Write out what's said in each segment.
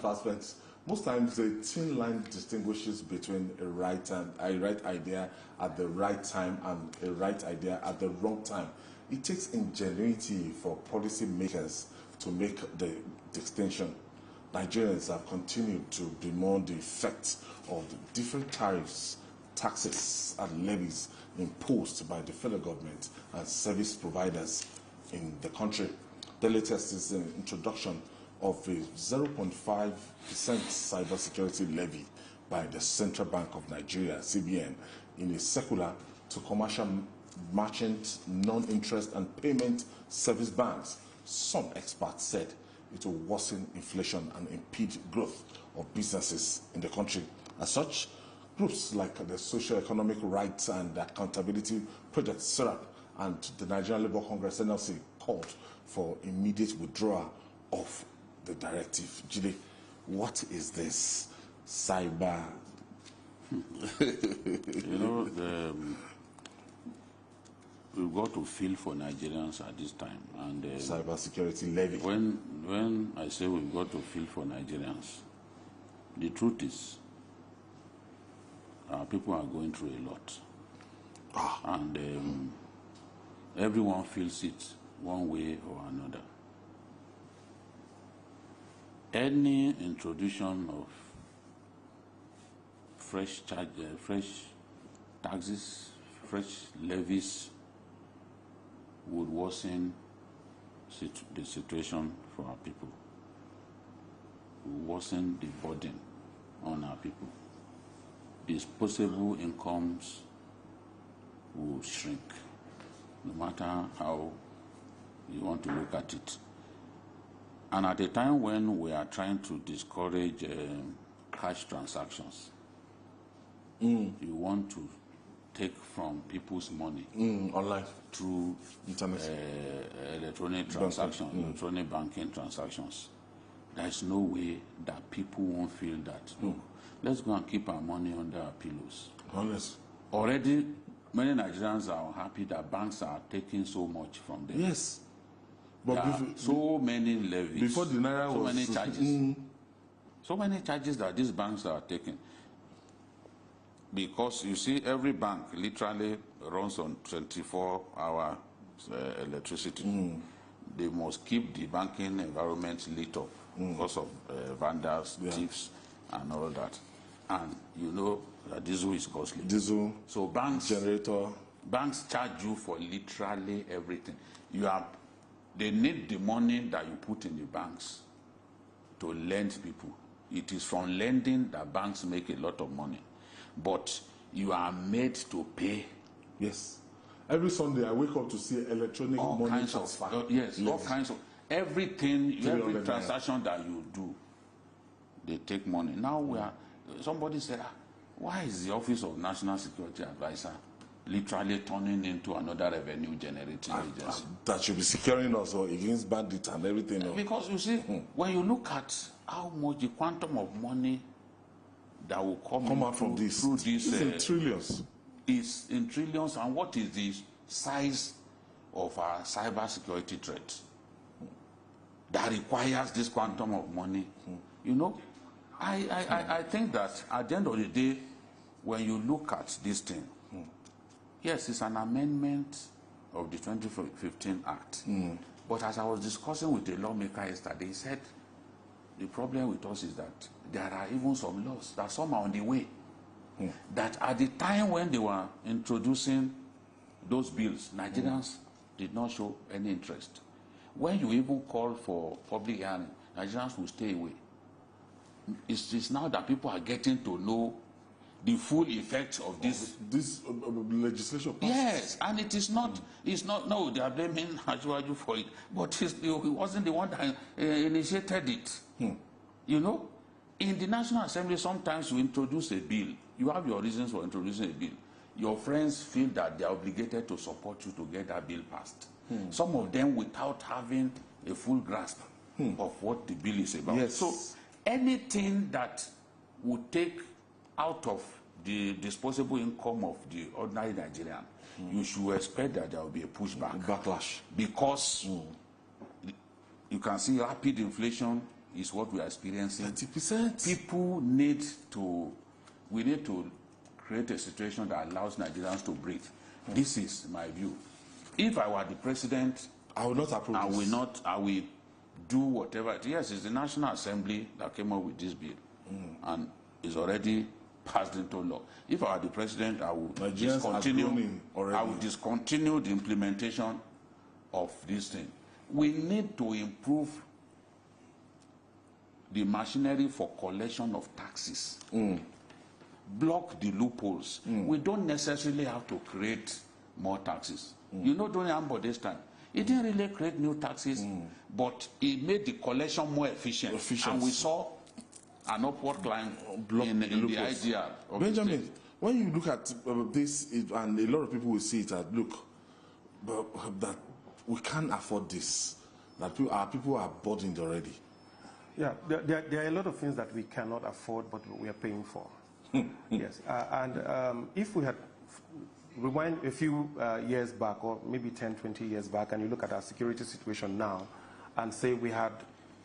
aspects. Most times, a thin line distinguishes between a right idea at the right time and a right idea at the wrong time. It takes ingenuity for policy makers to make the distinction. Nigerians have continued to bemoan the effects of the different tariffs, taxes, and levies imposed by the federal government and service providers in the country. The latest is the introduction of a 0.5% cybersecurity levy by the Central Bank of Nigeria, CBN, in a circular to commercial, merchant, non-interest and payment service banks. Some experts said it will worsen inflation and impede growth of businesses in the country. As such, groups like the Socio-Economic Rights and Accountability Project, SERAP, and the Nigerian Labour Congress, NLC, called for immediate withdrawal of the directive. Jide, what is this cyber? We've got to feel for Nigerians at this time. And cybersecurity levy. When I say we've got to feel for Nigerians, the truth is, people are going through a lot. And everyone feels it one way or another. Any introduction of fresh taxes, fresh levies would worsen the situation for our people, would worsen the burden on our people. Disposable incomes will shrink, no matter how you want to look at it. And at a time when we are trying to discourage cash transactions, you want to take from people's money online through internet, electronic transactions, electronic banking transactions. There's no way that people won't feel that. Look, let's go and keep our money under our pillows. Honest. Already, many Nigerians are unhappy that banks are taking so much from them. Yes. But so many levies, before the Naira so many charges. So many charges that these banks are taking. Because you see, every bank literally runs on 24-hour electricity. They must keep the banking environment lit up because of vandals, thieves, and all that. And you know that diesel is costly. Diesel, so banks, generator. Banks charge you for literally everything. They need the money that you put in the banks to lend people. It is from lending that banks make a lot of money. But you are made to pay. Yes. Every Sunday I wake up to see electronic money transfer. All kinds of everything, every transaction that you do, they take money. Now somebody said, why is the Office of National Security Advisor literally turning into another revenue generating agency? That should be securing us against bandits and everything. Because you see, when you look at how much the quantum of money that will come out from this, it's in trillions. Is in trillions, and what is the size of our cybersecurity threat that requires this quantum of money? You know, I think that at the end of the day, when you look at this thing, yes, it's an amendment of the 2015 Act. But as I was discussing with a lawmaker yesterday, he said the problem with us is that there are even some laws that some are on the way. That at the time when they were introducing those bills, Nigerians did not show any interest. When you even call for public hearing, Nigerians will stay away. It's now that people are getting to know the full effect of this legislation. Yes, and it's not, no, they are blaming Ajuaju for it, but he wasn't the one that initiated it. You know, in the National Assembly, sometimes you introduce a bill, you have your reasons for introducing a bill. Your friends feel that they are obligated to support you to get that bill passed. Some of them without having a full grasp of what the bill is about. Yes. So anything that would take out of the disposable income of the ordinary Nigerian, you should expect that there will be a pushback. Backlash. Because you can see rapid inflation is what we are experiencing. 30%. We need to create a situation that allows Nigerians to breathe. This is my view. If I were the president, I will not approve this. I will do whatever. Yes, it's the National Assembly that came up with this bill, and is already passed into law. If I were the president, I would discontinue the implementation of this thing. We need to improve the machinery for collection of taxes. Block the loopholes. We don't necessarily have to create more taxes. You know, during Ambode's time, it didn't really create new taxes, but it made the collection more efficient. And we saw an upward climb in the idea of Benjamin, when you look at this, and a lot of people will see it as, look, that we can't afford this, that our people are burdened already. Yeah, there are a lot of things that we cannot afford, but we are paying for. Yes, if we had rewind a few years back, or maybe 10, 20 years back, and you look at our security situation now, and say we had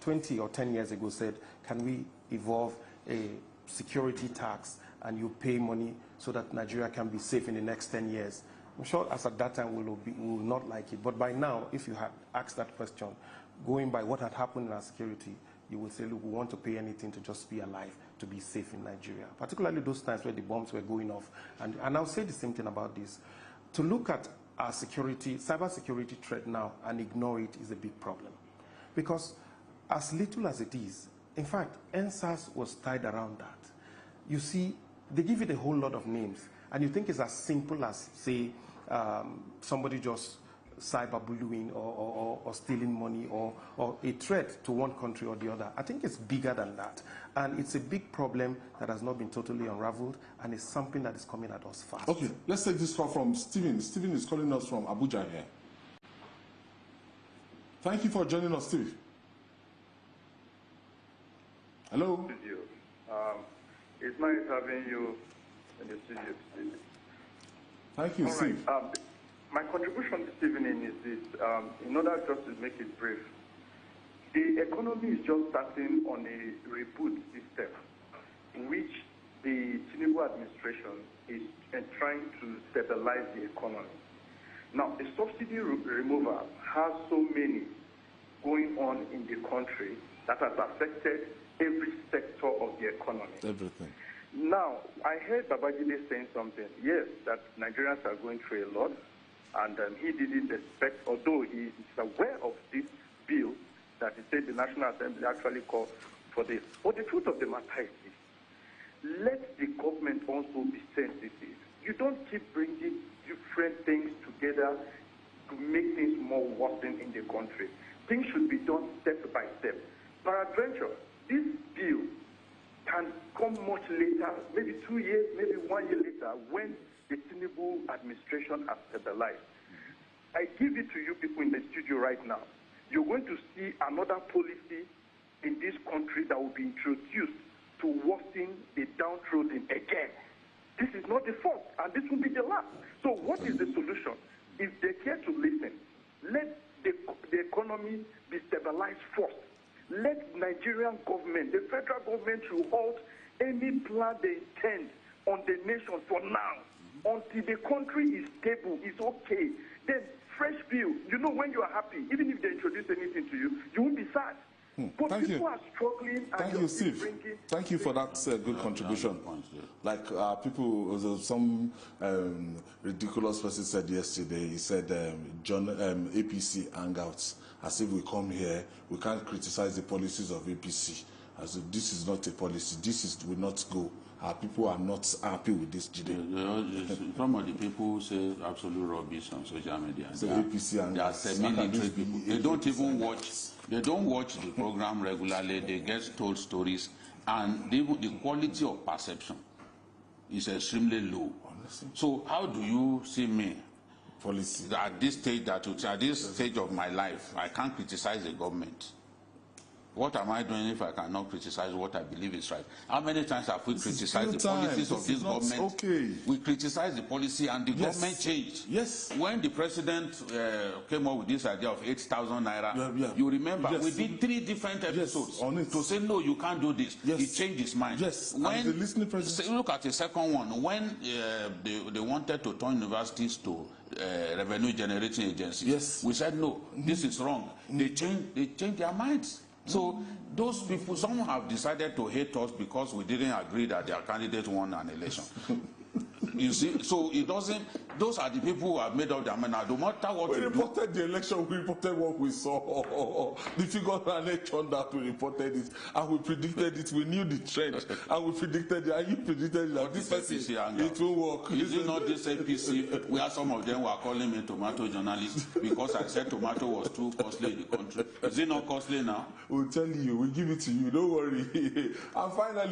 20 or 10 years ago said, can we evolve a security tax and you pay money so that Nigeria can be safe in the next 10 years? I'm sure as at that time we will not like it. But by now, if you had asked that question, going by what had happened in our security, you will say, look, we want to pay anything to just be alive, to be safe in Nigeria. Particularly those times where the bombs were going off. And I'll say the same thing about this. To look at our security, cybersecurity threat now and ignore it is a big problem. Because as little as it is, in fact, NSAS was tied around that. You see, they give it a whole lot of names. And you think it's as simple as, say, somebody just cyberbullying or stealing money or a threat to one country or the other. I think it's bigger than that. And it's a big problem that has not been totally unraveled, and it's something that is coming at us fast. Okay, let's take this call from Stephen. Stephen is calling us from Abuja here. Thank you for joining us, Steve. Hello? It's nice having you in the studio today. Thank you, Steve. Right. My contribution this evening is this, in order just to make it brief. The economy is just starting on a reboot system, which the Tinubu administration is trying to stabilize the economy. Now, the subsidy removal has so many going on in the country that has affected every sector of the economy. Everything. Now, I heard Babajide saying something. Yes, that Nigerians are going through a lot, and he didn't expect, although he is aware of this bill that he said the National Assembly actually called for this. But the truth of the matter is this: let the government also be sensitive. You don't keep bringing different things together to make things more worsened in the country. Things should be done step by step. Peradventure, this bill can come much later, maybe 2 years, maybe 1 year later, when the Tinubu administration has stabilized. I give it to you people in the studio right now. You're going to see another policy in this country that will be introduced to worsen the downtrodden again. This is not the first, and this will be the last. So what is the solution? If they care to listen, let the economy be stabilized first. Let Nigerian government, the federal government, should halt any plan they intend on the nation for now. Until the country is stable, it's okay. Then fresh bill. You know, when you are happy, even if they introduce anything to you, you won't be sad. But Thank people you. are struggling. Thank you, Steve. Thank you for that good contribution. Like people, some ridiculous person said yesterday, he said APC hangouts, as if we come here, we can't criticize the policies of APC. As if this is not a policy, will not go. Our people are not happy with this today. Some of the people say absolute rubbish on social media. So APC and they are semi-literate people. They don't even watch. They don't watch the program regularly. They get told stories, and the quality of perception is extremely low. Honestly. So how do you see me? Policy. At this stage, at this stage of my life, I can't criticize the government. What am I doing if I cannot criticize what I believe is right? How many times have we criticized the policies of this government? Okay. We criticized the policy and the government changed. Yes. When the president came up with this idea of 8,000 naira, Yeah. you remember, we did 3 different episodes on it. to say, no, you can't do this. Yes. He changed his mind. Yes. When, and the listening president. look at the second one. When they wanted to turn universities to revenue generating agencies, yes, we said, no, this is wrong. They changed their minds. So those people, some have decided to hate us because we didn't agree that their candidate won an election. You see, so it doesn't. Those are the people who have made up their mind. No matter what we you reported the election, we reported what we saw. The figures and turned out, we reported it, and we predicted it. We knew the trend, and we predicted it, and you predicted that this person, it will work. Is it not this APC, where some of them were calling me tomato journalist because I said tomato was too costly in the country? Is it not costly now? We'll tell you, we'll give it to you, don't worry. And finally,